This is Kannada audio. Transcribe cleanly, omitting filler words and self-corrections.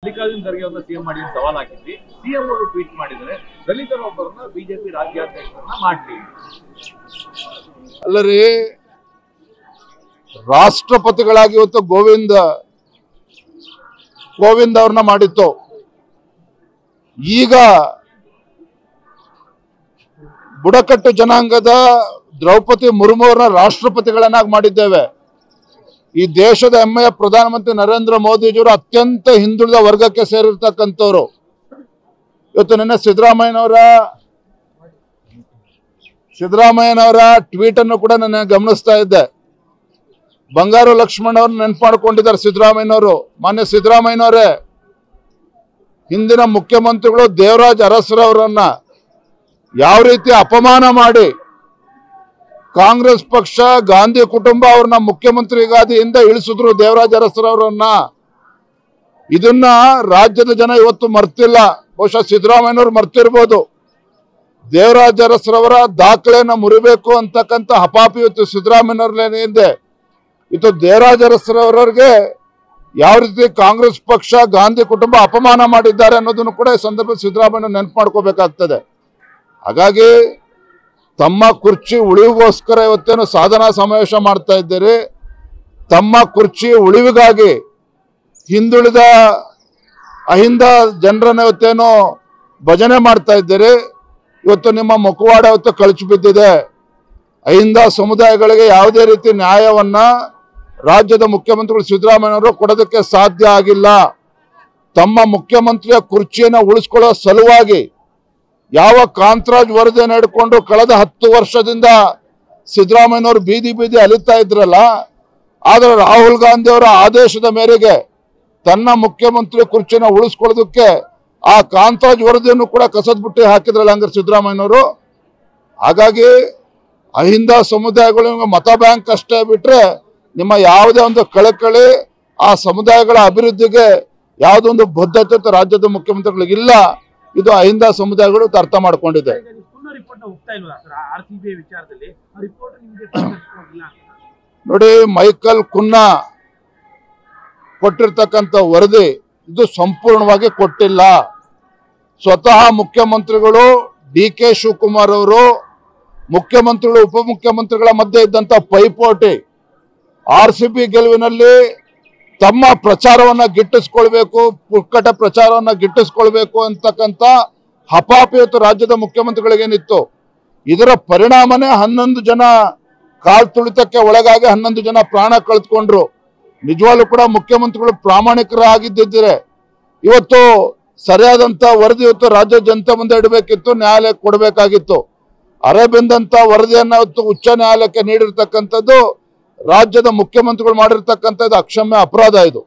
ಮಲ್ಲಿಕಾರ್ಜುನ್ ಖರ್ಗೆ ಅವರನ್ನ ಸಿಎಂ ಮಾಡಿ ಸವಾಲ್ ಹಾಕಿದ್ವಿ. ಸಿಎಂ ಅವರು ಟ್ವೀಟ್ ಮಾಡಿದರೆ ದಲಿತರೊಬ್ಬರನ್ನ ಬಿಜೆಪಿ ರಾಜ್ಯಾಧ್ಯಕ್ಷರನ್ನ ಮಾಡ್ಲಿ. ಅಲ್ಲರಿ, ರಾಷ್ಟ್ರಪತಿಗಳಾಗಿ ಇವತ್ತು ಗೋವಿಂದ ಅವ್ರನ್ನ ಮಾಡಿತ್ತು. ಈಗ ಬುಡಕಟ್ಟು ಜನಾಂಗದ ದ್ರೌಪದಿ ಮುರ್ಮು ಅವರನ್ನ ರಾಷ್ಟ್ರಪತಿಗಳನ್ನಾಗಿ ಮಾಡಿದ್ದೇವೆ. ಈ ದೇಶದ ಹೆಮ್ಮೆಯ ಪ್ರಧಾನಮಂತ್ರಿ ನರೇಂದ್ರ ಮೋದಿಜಿಯವರು ಅತ್ಯಂತ ಹಿಂದುಳಿದ ವರ್ಗಕ್ಕೆ ಸೇರಿರ್ತಕ್ಕಂಥವ್ರು. ಇವತ್ತು ನಿನ್ನೆ ಸಿದ್ದರಾಮಯ್ಯನವರ ಟ್ವೀಟ್ ಅನ್ನು ಕೂಡ ನಾನು ಗಮನಿಸ್ತಾ ಇದ್ದೆ. ಬಂಗಾರು ಲಕ್ಷ್ಮಣ್ ಅವ್ರನ್ನ ನೆನಪು ಮಾಡಿಕೊಂಡಿದ್ದಾರೆ ಸಿದ್ದರಾಮಯ್ಯನವರು. ಮಾನ್ಯ ಸಿದ್ದರಾಮಯ್ಯನವರೇ, ಹಿಂದಿನ ಮುಖ್ಯಮಂತ್ರಿಗಳು ದೇವರಾಜ್ ಅರಸರವರನ್ನ ಯಾವ ರೀತಿ ಅಪಮಾನ ಮಾಡಿ ಕಾಂಗ್ರೆಸ್ ಪಕ್ಷ, ಗಾಂಧಿ ಕುಟುಂಬ ಅವ್ರನ್ನ ಮುಖ್ಯಮಂತ್ರಿ ಗಾದಿಯಿಂದ ಇಳಿಸಿದ್ರು ದೇವರಾಜ್ ಅರಸರವರನ್ನ. ಇದನ್ನ ರಾಜ್ಯದ ಜನ ಇವತ್ತು ಮರ್ತಿಲ್ಲ. ಬಹುಶಃ ಸಿದ್ದರಾಮಯ್ಯನವರು ಮರ್ತಿರ್ಬೋದು. ದೇವರಾಜ್ ಅರಸರವರ ದಾಖಲೆಯನ್ನ ಮುರಿಬೇಕು ಅಂತಕ್ಕಂಥ ಹಪಾಪಿ ಇವತ್ತು ಸಿದ್ದರಾಮಯ್ಯನವ್ರಲ್ಲೇನಿದೆ. ಇವತ್ತು ದೇವರಾಜ್ ಅರಸರವರಿಗೆ ಯಾವ ರೀತಿ ಕಾಂಗ್ರೆಸ್ ಪಕ್ಷ, ಗಾಂಧಿ ಕುಟುಂಬ ಅಪಮಾನ ಮಾಡಿದ್ದಾರೆ ಅನ್ನೋದನ್ನು ಕೂಡ ಈ ಸಂದರ್ಭದಲ್ಲಿ ಸಿದ್ದರಾಮಯ್ಯ ನೆನಪು ಮಾಡ್ಕೋಬೇಕಾಗ್ತದೆ. ಹಾಗಾಗಿ ತಮ್ಮ ಕುರ್ಚಿ ಉಳಿವಿಗೋಸ್ಕರ ಇವತ್ತೇನು ಸಾಧನಾ ಸಮಾವೇಶ ಮಾಡ್ತಾ ಇದ್ದೀರಿ. ತಮ್ಮ ಕುರ್ಚಿ ಉಳಿವಿಗಾಗಿ ಹಿಂದುಳಿದ ಅಹಿಂದ ಜನರನ್ನ ಇವತ್ತೇನೋ ಭಜನೆ ಮಾಡ್ತಾ ಇದ್ದೀರಿ. ಇವತ್ತು ನಿಮ್ಮ ಮುಖವಾಡ ಇವತ್ತು ಕಳಚಿ ಬಿದ್ದಿದೆ. ಅಹಿಂದ ಸಮುದಾಯಗಳಿಗೆ ಯಾವುದೇ ರೀತಿ ನ್ಯಾಯವನ್ನ ರಾಜ್ಯದ ಮುಖ್ಯಮಂತ್ರಿಗಳು ಸಿದ್ದರಾಮಯ್ಯನವರು ಕೊಡೋದಕ್ಕೆ ಸಾಧ್ಯ ಆಗಿಲ್ಲ. ತಮ್ಮ ಮುಖ್ಯಮಂತ್ರಿಯ ಕುರ್ಚಿಯನ್ನು ಉಳಿಸ್ಕೊಳ್ಳೋ ಸಲುವಾಗಿ ಯಾವ ಕಾಂತರಾಜ್ ವರದಿಯನ್ನು ಹಿಡ್ಕೊಂಡು ಕಳೆದ 10 ವರ್ಷದಿಂದ ಸಿದ್ದರಾಮಯ್ಯನವರು ಬೀದಿ ಅಲಿತಾ ಇದ್ರಲ್ಲ, ಆದರೆ ರಾಹುಲ್ ಗಾಂಧಿ ಅವರ ಆದೇಶದ ಮೇರೆಗೆ ತನ್ನ ಮುಖ್ಯಮಂತ್ರಿ ಕುರ್ಚಿಯನ್ನು ಉಳಿಸ್ಕೊಳ್ಳೋದಕ್ಕೆ ಆ ಕಾಂತರಾಜ್ ವರದಿಯನ್ನು ಕೂಡ ಕಸದ ಬುಟ್ಟಿ ಹಾಕಿದ್ರಲ್ಲ ಹಂಗಾರೆ ಸಿದ್ದರಾಮಯ್ಯನವರು. ಹಾಗಾಗಿ ಅಹಿಂದ ಸಮುದಾಯಗಳು ಮತ ಬ್ಯಾಂಕ್ ಅಷ್ಟೇ ಬಿಟ್ರೆ ನಿಮ್ಮ ಯಾವುದೇ ಒಂದು ಕಳಕಳಿ ಆ ಸಮುದಾಯಗಳ ಅಭಿವೃದ್ಧಿಗೆ ಯಾವುದೊಂದು ಬದ್ಧತೆ ರಾಜ್ಯದ ಮುಖ್ಯಮಂತ್ರಿಗಳಿಗಿಲ್ಲ. ಇದು ಅಹಿಂದ ಸಮುದಾಯಗಳು ಅರ್ಥ ಮಾಡ್ಕೊಂಡಿದೆ. ನೋಡಿ, ಮೈಕಲ್ ಕುನ್ನಾ ಕೊಟ್ಟಿರ್ತಕ್ಕಂಥ ವರದಿ ಇದು ಸಂಪೂರ್ಣವಾಗಿ ಕೊಟ್ಟಿಲ್ಲ. ಸ್ವತಃ ಮುಖ್ಯಮಂತ್ರಿಗಳು DK ಶಿವಕುಮಾರ್ ಅವರು, ಮುಖ್ಯಮಂತ್ರಿಗಳು ಉಪಮುಖ್ಯಮಂತ್ರಿಗಳ ಮಧ್ಯೆ ಇದ್ದಂತ ಪೈಪೋಟಿ, RCB ಗೆಲುವಿನಲ್ಲಿ ತಮ್ಮ ಪ್ರಚಾರವನ್ನ ಗಿಟ್ಟಿಸ್ಕೊಳ್ಬೇಕು, ಪುಕ್ಕಟ ಪ್ರಚಾರವನ್ನ ಗಿಟ್ಟಿಸ್ಕೊಳ್ಬೇಕು ಅಂತಕ್ಕಂಥ ಹಪಾಪಿಯತ್ತು ರಾಜ್ಯದ ಮುಖ್ಯಮಂತ್ರಿಗಳಿಗೇನಿತ್ತು. ಇದರ ಪರಿಣಾಮನೇ 11 ಜನ ಕಾಲ್ ತುಳಿತಕ್ಕೆ ಒಳಗಾಗಿ 11 ಜನ ಪ್ರಾಣ ಕಳೆದುಕೊಂಡ್ರು. ನಿಜವಾಗ್ಲೂ ಕೂಡ ಮುಖ್ಯಮಂತ್ರಿಗಳು ಪ್ರಾಮಾಣಿಕರಾಗಿದ್ದಿದ್ರೆ ಇವತ್ತು ಸರಿಯಾದಂತ ವರದಿ ಇವತ್ತು ರಾಜ್ಯ ಜನತೆ ಮುಂದೆ ಇಡಬೇಕಿತ್ತು, ನ್ಯಾಯಾಲಯಕ್ಕೆ ಕೊಡಬೇಕಾಗಿತ್ತು. ಅರೆಬೆಂದಂತ ವರದಿಯನ್ನ ಇವತ್ತು ಉಚ್ಚ ನ್ಯಾಯಾಲಯಕ್ಕೆ ನೀಡಿರ್ತಕ್ಕಂಥದ್ದು ರಾಜ್ಯದ ಮುಖ್ಯಮಂತ್ರಿಗಳು ಮಾಡಿರ್ತಕ್ಕಂಥದ್ದು ಅಕ್ಷಮ್ಯ ಅಪರಾಧ ಇದು.